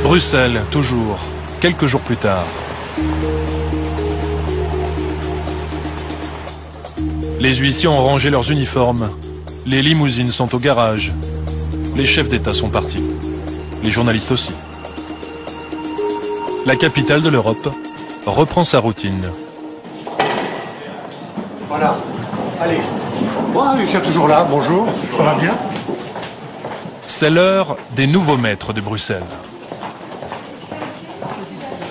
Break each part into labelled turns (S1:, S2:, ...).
S1: Bruxelles, toujours, quelques jours plus tard. Les huissiers ont rangé leurs uniformes. Les limousines sont au garage. Les chefs d'État sont partis. Les journalistes aussi. La capitale de l'Europe reprend sa routine.
S2: Voilà. Allez. Moi, Lucien, toujours là. Bonjour. Ça va bien?
S1: C'est l'heure des nouveaux maîtres de Bruxelles.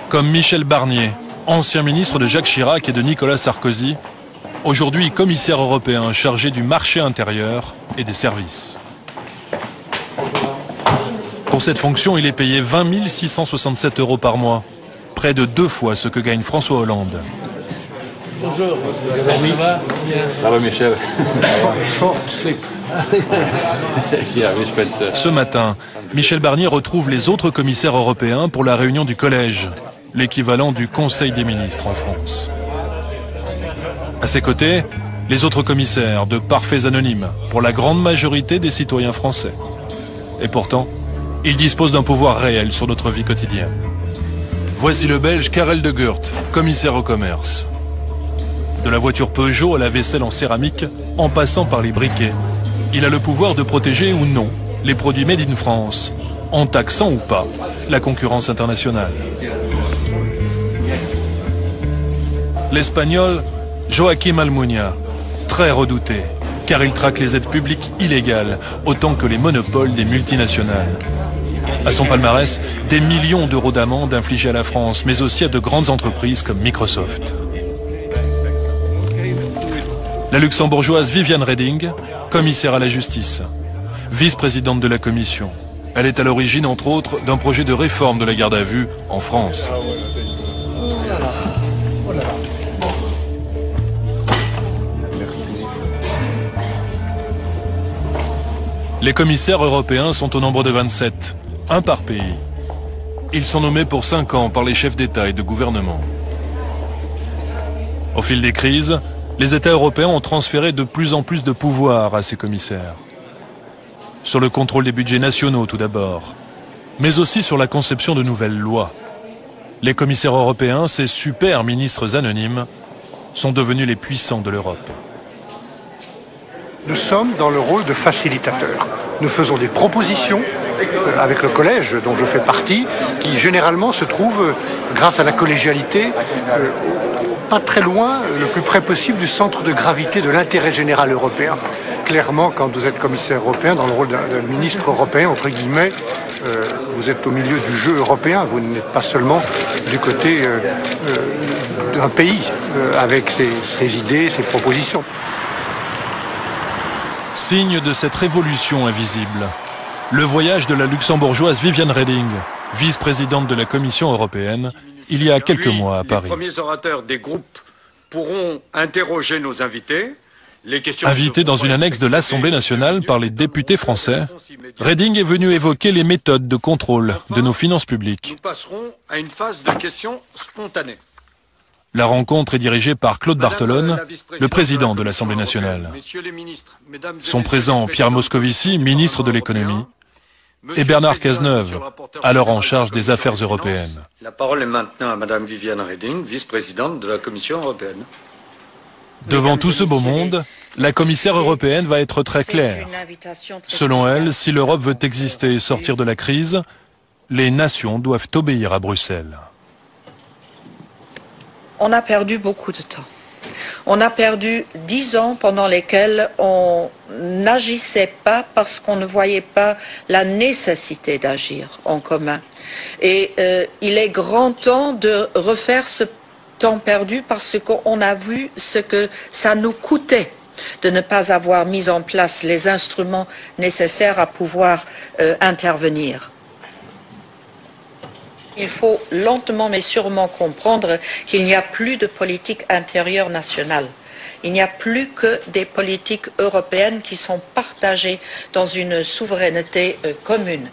S1: Comme Michel Barnier, ancien ministre de Jacques Chirac et de Nicolas Sarkozy, aujourd'hui commissaire européen chargé du marché intérieur et des services. Pour cette fonction, il est payé 20 667 € par mois, près de 2 fois ce que gagne François Hollande.
S3: Bonjour, ça va Michel?
S2: Short sleep.
S1: Ce matin, Michel Barnier retrouve les autres commissaires européens pour la réunion du collège, l'équivalent du Conseil des ministres en France. À ses côtés, les autres commissaires, de parfaits anonymes, pour la grande majorité des citoyens français. Et pourtant, ils disposent d'un pouvoir réel sur notre vie quotidienne. Voici le Belge Karel de Gucht, commissaire au commerce. De la voiture Peugeot à la vaisselle en céramique, en passant par les briquets, il a le pouvoir de protéger ou non les produits made in France, en taxant ou pas la concurrence internationale. L'Espagnol Joaquim Almunia, très redouté, car il traque les aides publiques illégales, autant que les monopoles des multinationales. À son palmarès, des millions d'euros d'amende infligées à la France, mais aussi à de grandes entreprises comme Microsoft. La luxembourgeoise Viviane Reding, commissaire à la justice, vice-présidente de la commission. Elle est à l'origine, entre autres, d'un projet de réforme de la garde à vue en France. Les commissaires européens sont au nombre de 27, un par pays. Ils sont nommés pour 5 ans par les chefs d'État et de gouvernement. Au fil des crises, les États européens ont transféré de plus en plus de pouvoir à ces commissaires. Sur le contrôle des budgets nationaux tout d'abord, mais aussi sur la conception de nouvelles lois. Les commissaires européens, ces super ministres anonymes, sont devenus les puissants de l'Europe.
S2: Nous sommes dans le rôle de facilitateur. Nous faisons des propositions avec le collège dont je fais partie, qui généralement se trouve, grâce à la collégialité, pas très loin, le plus près possible du centre de gravité de l'intérêt général européen. Clairement, quand vous êtes commissaire européen, dans le rôle d'un ministre européen, entre guillemets, vous êtes au milieu du jeu européen. Vous n'êtes pas seulement du côté d'un pays, avec ses idées, ses propositions.
S1: Signe de cette révolution invisible, le voyage de la luxembourgeoise Viviane Reding, vice-présidente de la Commission européenne, il y a quelques mois à Paris.
S4: Les premiers orateurs des groupes pourront interroger nos invités.
S1: Invitée dans une annexe de l'Assemblée nationale par les députés français, Reding est venue évoquer les méthodes de contrôle de nos finances publiques.
S4: Nous passerons à une phase de questions spontanées.
S1: La rencontre est dirigée par Claude Barthelone, le président de l'Assemblée nationale. Sont présents Pierre Moscovici, ministre de l'économie, et Bernard Cazeneuve, alors en charge des affaires européennes.
S4: La parole est maintenant à Madame Viviane Reding, vice-présidente de la Commission européenne.
S1: Devant tout ce beau monde, la commissaire européenne va être très claire. Selon elle, si l'Europe veut exister et sortir de la crise, les nations doivent obéir à Bruxelles.
S5: On a perdu beaucoup de temps. On a perdu 10 ans pendant lesquels on n'agissait pas parce qu'on ne voyait pas la nécessité d'agir en commun. Et il est grand temps de refaire ce temps perdu parce qu'on a vu ce que ça nous coûtait de ne pas avoir mis en place les instruments nécessaires à pouvoir intervenir. Il faut lentement mais sûrement comprendre qu'il n'y a plus de politique intérieure nationale. Il n'y a plus que des politiques européennes qui sont partagées dans une souveraineté commune.